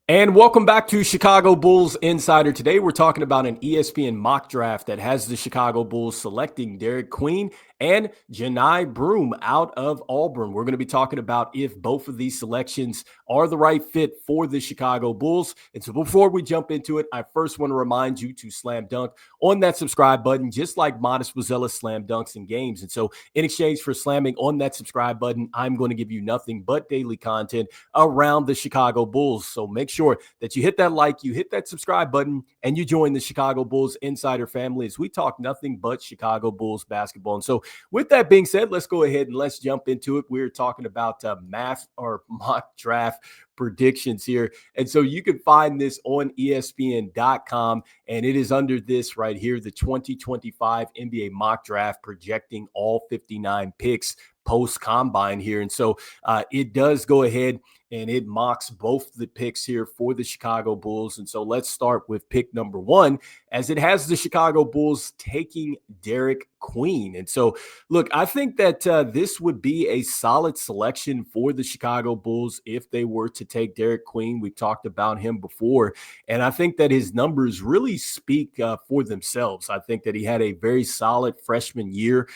And welcome back to Chicago Bulls Insider. Today we're talking about an ESPN mock draft that has the Chicago Bulls selecting Derik Queen and Johni Broome out of Auburn. We're going to be talking about if both of these selections are the right fit for the Chicago Bulls. And so before we jump into it, I first want to remind you to slam dunk on that subscribe button, just like Modest Wazella's slam dunks in games. And so in exchange for slamming on that subscribe button, I'm going to give you nothing but daily content around the Chicago Bulls. So make sure that you hit that like, you hit that subscribe button, and you join the Chicago Bulls Insider family as we talk nothing but Chicago Bulls basketball. And so with that being said, let's go ahead and let's jump into it. We're talking about math or mock draft predictions here. And so you can find this on ESPN.com, and it is under this right here, the 2025 NBA mock draft projecting all 59 picks post-combine here. And so it does go ahead and it mocks both the picks here for the Chicago Bulls. And so let's start with pick number one, as it has the Chicago Bulls taking Derik Queen. And so, look, I think that this would be a solid selection for the Chicago Bulls if they were to take Derik Queen. We've talked about him before, and I think that his numbers really speak for themselves. I think that he had a very solid freshman year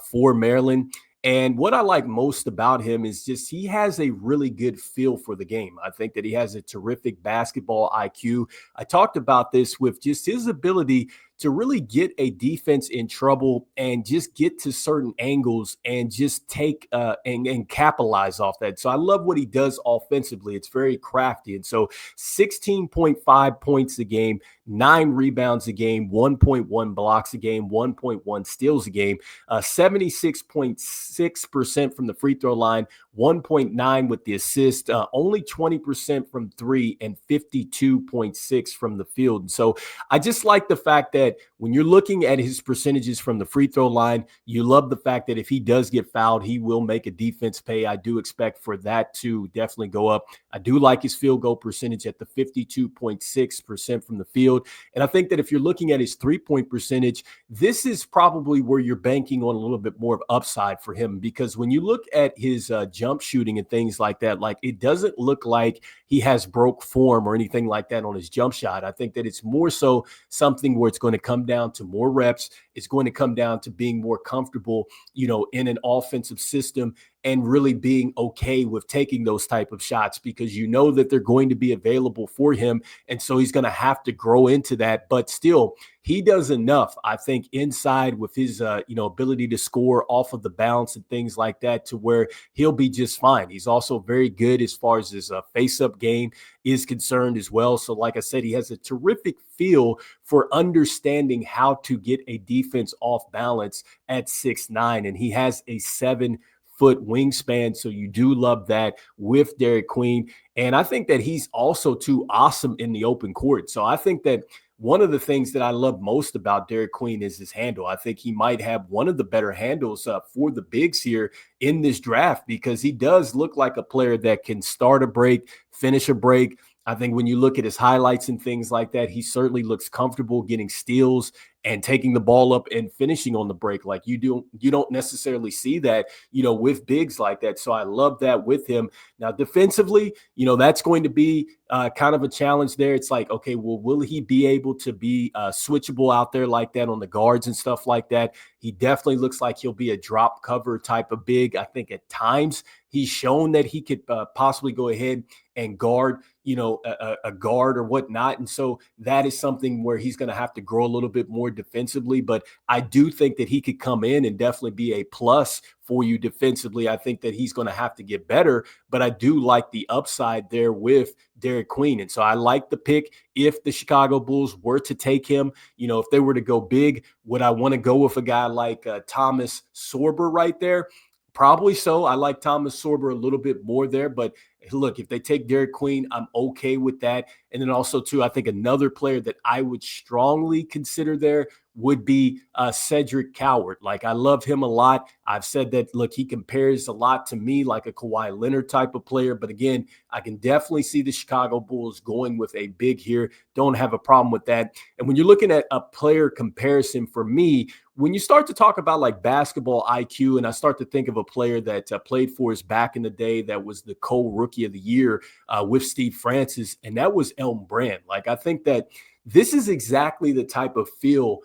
for Maryland. And what I like most about him is just he has a really good feel for the game. I think that he has a terrific basketball IQ. I talked about this with just his ability to really get a defense in trouble and just get to certain angles and just take and capitalize off that. So I love what he does offensively. It's very crafty. And so 16.5 points a game, 9 rebounds a game, 1.1 blocks a game, 1.1 steals a game, 76.6% from the free throw line, 1.9 with the assist, only 20% from three, and 52.6 from the field. And so I just like the fact that when you're looking at his percentages from the free throw line, you love the fact that if he does get fouled, he will make a defense pay. I do expect for that to definitely go up. I do like his field goal percentage at the 52.6% from the field. And I think that if you're looking at his three-point percentage, this is probably where you're banking on a little bit more of upside for him, because when you look at his jump shooting and things like that, like it doesn't look like he has broke form or anything like that on his jump shot. I think that it's more so something where it's going to come down to more reps. It's going to come down to being more comfortable, in an offensive system and really being okay with taking those type of shots, because you know that they're going to be available for him. And so he's going to have to grow into that. But still, he does enough, I think, inside with his, ability to score off of the bounce and things like that to where he'll be just fine. He's also very good as far as his face-up game is concerned as well. So like I said, he has a terrific feel for understanding how to get a defense off balance at 6'9", and he has a 7-foot wingspan. So you do love that with Derik Queen. And I think that he's also too awesome in the open court. So I think that one of the things that I love most about Derik Queen is his handle. I think he might have one of the better handles for the bigs here in this draft, because he does look like a player that can start a break, finish a break. I think when you look at his highlights and things like that, he certainly looks comfortable getting steals and taking the ball up and finishing on the break. Like you don't necessarily see that, with bigs like that. So I love that with him. Now, defensively, that's going to be kind of a challenge there. It's like, okay, well, will he be able to be switchable out there like that on the guards and stuff like that? He definitely looks like he'll be a drop cover type of big. I think at times he's shown that he could possibly go ahead and guard, a guard or whatnot. And so that is something where he's going to have to grow a little bit more defensively. But I do think that he could come in and definitely be a plus for you defensively. I think that he's going to have to get better, but I do like the upside there with Derik Queen. And so I like the pick. If the Chicago Bulls were to take him, if they were to go big, would I want to go with a guy like Thomas Sorber right there? Probably so. I like Thomas Sorber a little bit more there, but look, if they take Derik Queen, I'm okay with that. And then also, too, I think another player that I would strongly consider there would be Cedric Coward. Like, I love him a lot. I've said that, look, he compares a lot to me, like a Kawhi Leonard type of player. But again, I can definitely see the Chicago Bulls going with a big here. Don't have a problem with that. And when you're looking at a player comparison for me, when you start to talk about like basketball IQ, and I start to think of a player that played for us back in the day that was the co-rookie of the year with Steve Francis, and that was Elton Brand. Like, I think that this is exactly the type of feel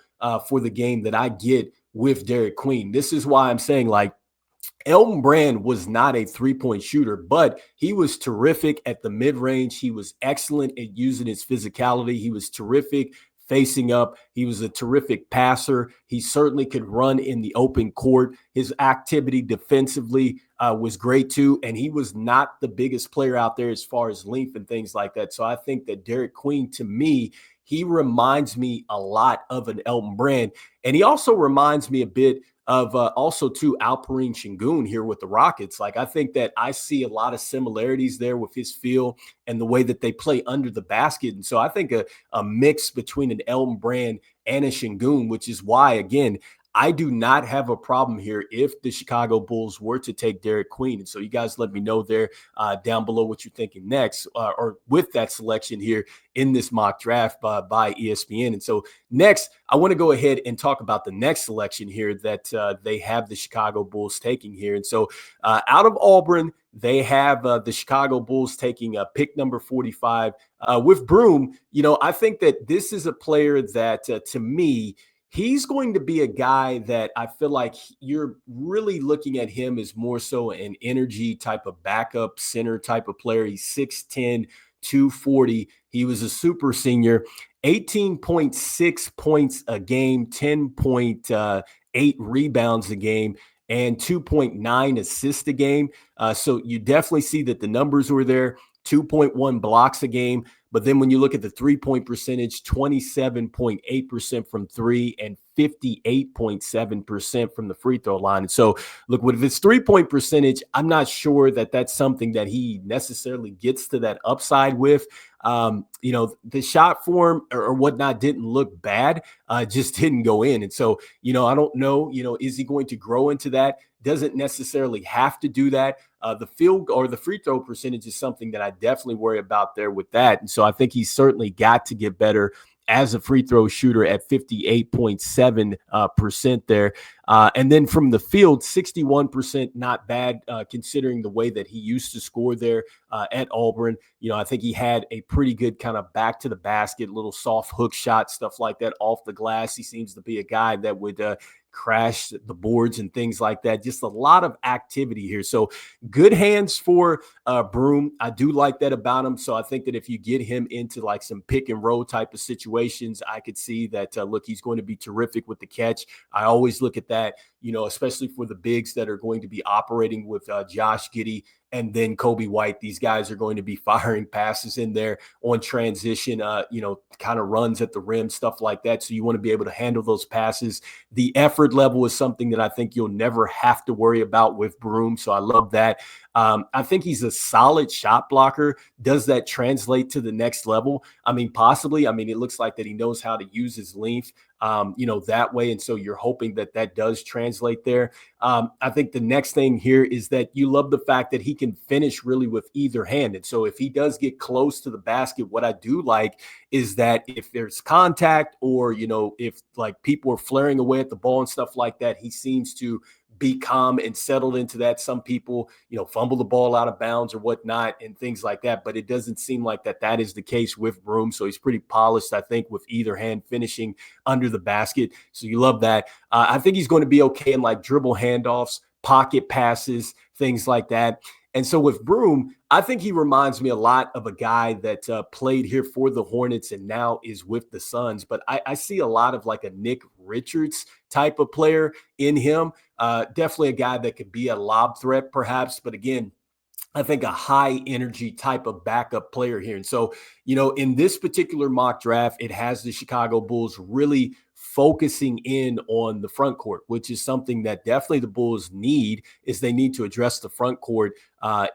for the game that I get with Derik Queen. This is why I'm saying, like, Elton Brand was not a three-point shooter, but he was terrific at the mid-range. He was excellent at using his physicality. He was terrific facing up. He was a terrific passer. He certainly could run in the open court. His activity defensively was great too, and he was not the biggest player out there as far as length and things like that. So I think that Derik Queen, to me, he reminds me a lot of an Elton Brand, and he also reminds me a bit of also too Alperen Sengun here with the Rockets. Like, I think that I see a lot of similarities there with his feel and the way that they play under the basket. And so I think a mix between an Elton Brand and a Sengun, which is why, again, I do not have a problem here if the Chicago Bulls were to take Derik Queen. And so you guys let me know there down below what you're thinking next or with that selection here in this mock draft by ESPN. And so next, I want to go ahead and talk about the next selection here that they have the Chicago Bulls taking here. And so out of Auburn, they have the Chicago Bulls taking pick number 45 with Broome. You know, I think that this is a player that to me, he's going to be a guy that I feel like you're really looking at him as more so an energy type of backup center type of player. He's 6'10", 240. He was a super senior, 18.6 points a game, 10.8 rebounds a game, and 2.9 assists a game. So you definitely see that the numbers were there. 2.1 blocks a game. But then when you look at the three-point percentage, 27.8% from three and 58.7% from the free throw line. And so, look, with his three-point percentage, I'm not sure that that's something that he necessarily gets to that upside with. You know, the shot form or whatnot didn't look bad, just didn't go in. And so, you know, I don't know, you know, is he going to grow into that? Doesn't necessarily have to do that. The field or the free throw percentage is something that I definitely worry about there with that. And so I think he's certainly got to get better as a free throw shooter at 58.7% there. And then from the field, 61%, not bad considering the way that he used to score there at Auburn. You know, I think he had a pretty good kind of back to the basket, little soft hook shot, stuff like that off the glass. He seems to be a guy that would crash the boards and things like that. Just a lot of activity here. So good hands for Broome. I do like that about him. So I think that if you get him into like some pick and roll type of situations, I could see that, look, he's going to be terrific with the catch. I always look at that, you know, especially for the bigs that are going to be operating with Josh Giddey and then Coby White. These guys are going to be firing passes in there on transition, you know, kind of runs at the rim, stuff like that. So you want to be able to handle those passes. The effort level is something that I think you'll never have to worry about with Broome. So I love that. I think he's a solid shot blocker. Does that translate to the next level? I mean, possibly. I mean, it looks like that he knows how to use his length, you know, that way. And so you're hoping that that does translate there. I think the next thing here is that you love the fact that he can finish really with either hand. And so if he does get close to the basket, what I do like is that if there's contact or, you know, if like people are flaring away at the ball and stuff like that, he seems to be calm and settled into that. Some people, you know, fumble the ball out of bounds or whatnot and things like that, but it doesn't seem like that is the case with Broome. So he's pretty polished, I think, with either hand finishing under the basket. So you love that. I think he's going to be okay in like dribble handoffs, pocket passes, things like that. And so with Broome, I think he reminds me a lot of a guy that played here for the Hornets and now is with the Suns. But I see a lot of like a Nick Richards type of player in him. Definitely a guy that could be a lob threat perhaps. But again, I think a high energy type of backup player here. And so, you know, in this particular mock draft, it has the Chicago Bulls really focusing in on the front court, which is something that definitely the Bulls need. Is they need to address the front court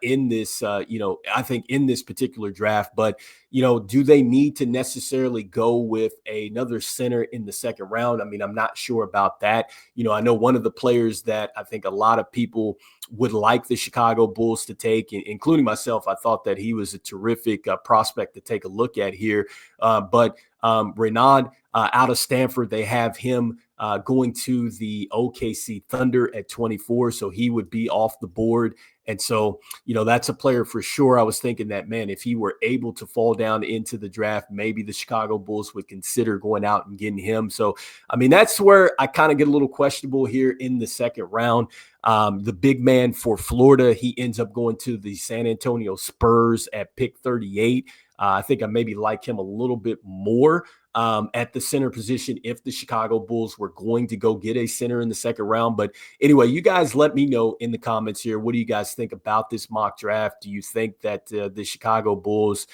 in this, I think in this particular draft. But, do they need to necessarily go with another center in the second round? I mean, I'm not sure about that. I know one of the players that I think a lot of people would like the Chicago Bulls to take, including myself. I thought that he was a terrific prospect to take a look at here. But Renaud out of Stanford, they have him going to the OKC Thunder at 24. So he would be off the board. And so, that's a player for sure. I was thinking that, man, if he were able to fall down into the draft, maybe the Chicago Bulls would consider going out and getting him. So, I mean, that's where I kind of get a little questionable here in the second round. The big man for Florida, he ends up going to the San Antonio Spurs at pick 38. I think I maybe like him a little bit more at the center position if the Chicago Bulls were going to go get a center in the second round. But anyway, you guys let me know in the comments here. What do you guys think about this mock draft? Do you think that the Chicago Bulls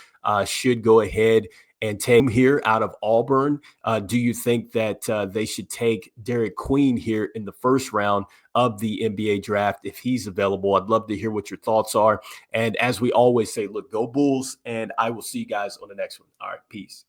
should go ahead and take him here out of Auburn? Do you think that they should take Derik Queen here in the first round of the NBA draft if he's available? I'd love to hear what your thoughts are. And as we always say, look, go Bulls, and I will see you guys on the next one. All right, peace.